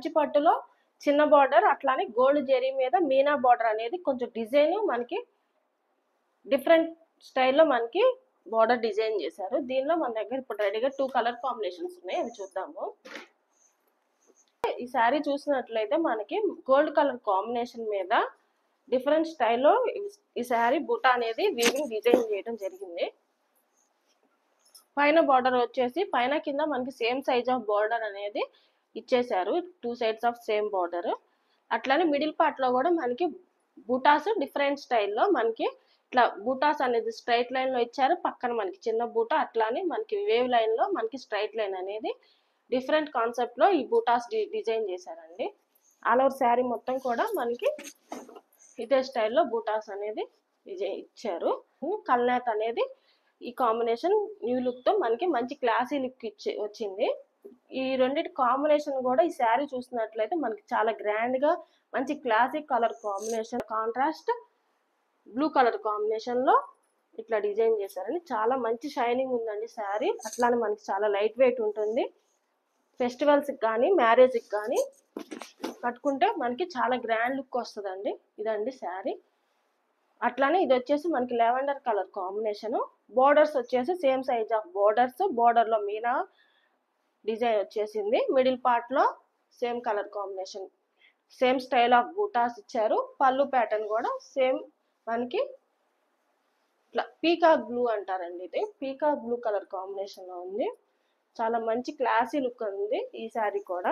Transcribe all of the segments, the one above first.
కంచి పట్టులో చిన్న బార్డర్, అట్లానే గోల్డ్ జెరీ మీద మీనా బార్డర్ అనేది కొంచెం డిజైన్ మనకి డిఫరెంట్ స్టైల్లో మనకి బార్డర్ డిజైన్ చేశారు. దీనిలో మన దగ్గర ఇప్పుడు రెడీగా 2 కలర్ కాంబినేషన్స్ ఉన్నాయి, అవి చూద్దాము. ఈ శారీ చూసినట్లయితే మనకి గోల్డ్ కలర్ కాంబినేషన్ మీద డిఫరెంట్ స్టైల్లో ఈ శారీ బుట్ట అనేది వీవింగ్ డిజైన్ చేయడం జరిగింది. పైన బార్డర్ వచ్చేసి పైన కింద మనకి సేమ్ సైజ్ ఆఫ్ బార్డర్ అనేది ఇచ్చేసారు, 2 సైడ్స్ ఆఫ్ సేమ్ బార్డర్. అట్లానే మిడిల్ పార్ట్ లో కూడా మనకి బూటాస్ డిఫరెంట్ స్టైల్లో మనకి ఇట్లా బూటాస్ అనేది స్ట్రైట్ లైన్ లో ఇచ్చారు, పక్కన మనకి చిన్న బూటా, అట్లానే మనకి వేవ్ లైన్ లో మనకి స్ట్రైట్ లైన్ అనేది డిఫరెంట్ కాన్సెప్ట్ లో ఈ బూటాస్ డిజైన్ చేశారండి. ఆల్ ఓవర్ శారీ మొత్తం కూడా మనకి ఇదే స్టైల్లో బూటాస్ అనేది డిజైన్ ఇచ్చారు. కల్నేత్ అనేది ఈ కాంబినేషన్ న్యూ లుక్ తో మనకి మంచి క్లాసీ లుక్ వచ్చింది. ఈ రెండింటి కాంబినేషన్ కూడా ఈ శారీ చూసినట్లయితే మనకి చాలా గ్రాండ్ గా మంచి classic colour combination, contrast blue colour combination లో ఇట్లా డిజైన్ చేశారండి. చాలా మంచి షైనింగ్ ఉందండి శారీ. అట్లానే మనకి చాలా లైట్ వెయిట్ ఉంటుంది. ఫెస్టివల్స్ కానీ మ్యారేజ్ కి కానీ కట్టుకుంటే మనకి చాలా గ్రాండ్ లుక్ వస్తుందండి. ఇదండి శారీ. అట్లానే ఇది వచ్చేసి మనకి లెవెండర్ కలర్ కాంబినేషన్. బోర్డర్స్ వచ్చేసి same size of borders, border లో మీనా డిజైన్ వచ్చేసింది. మిడిల్ పార్ట్ లో same colour combination, same style of buttas ఇచ్చారు. పళ్ళు ప్యాటర్న్ కూడా సేమ్ మనకి ఇట్లా పీకాక్ బ్లూ అంటారండి, ఇది పీకాక్ బ్లూ కలర్ కాంబినేషన్ లో ఉంది. చాలా మంచి క్లాసీ లుక్ ఉంది. ఈ శారీ కూడా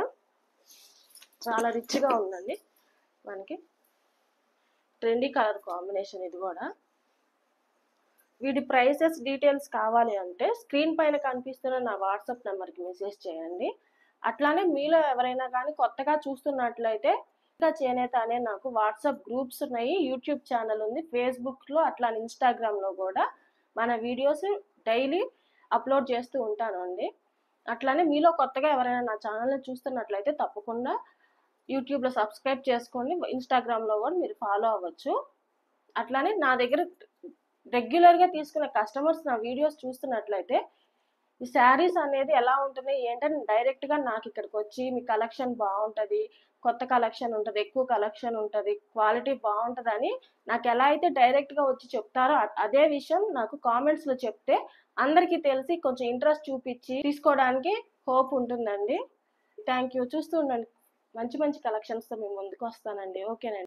చాలా రిచ్ గా ఉందండి. మనకి ట్రెండీ కలర్ కాంబినేషన్ ఇది కూడా. వీటి ప్రైసెస్ డీటెయిల్స్ కావాలి అంటే స్క్రీన్ పైన కనిపిస్తున్న నా వాట్సాప్ నెంబర్కి మెసేజ్ చేయండి. అట్లానే మీలో ఎవరైనా కానీ కొత్తగా చూస్తున్నట్లయితే చేనేత అనే నాకు వాట్సాప్ గ్రూప్స్ ఉన్నాయి, యూట్యూబ్ ఛానల్ ఉంది, ఫేస్బుక్లో అట్లానే ఇన్స్టాగ్రామ్లో కూడా మన వీడియోస్ డైలీ అప్లోడ్ చేస్తూ ఉంటాను అండి. అట్లానే మీలో కొత్తగా ఎవరైనా నా ఛానల్ని చూస్తున్నట్లయితే తప్పకుండా యూట్యూబ్లో సబ్స్క్రైబ్ చేసుకోండి, ఇన్స్టాగ్రామ్లో కూడా మీరు ఫాలో అవ్వచ్చు. అట్లానే నా దగ్గర రెగ్యులర్గా తీసుకునే కస్టమర్స్ నా వీడియోస్ చూస్తున్నట్లయితే ఈ శారీస్ అనేది ఎలా ఉంటుంది ఏంటని డైరెక్ట్గా నాకు ఇక్కడికి వచ్చి మీ కలెక్షన్ బాగుంటుంది, కొత్త కలెక్షన్ ఉంటుంది, ఎక్కువ కలెక్షన్ ఉంటుంది, క్వాలిటీ బాగుంటుంది అని నాకు ఎలా అయితే డైరెక్ట్గా వచ్చి చెప్తారో అదే విషయం నాకు కామెంట్స్లో చెప్తే అందరికీ తెలిసి కొంచెం ఇంట్రెస్ట్ చూపించి తీసుకోవడానికి హోప్ ఉంటుందండి. Thank you. చూస్తూ ఉండండి, మంచి మంచి కలెక్షన్స్తో మేము ముందుకు వస్తానండి. ఓకేనండి.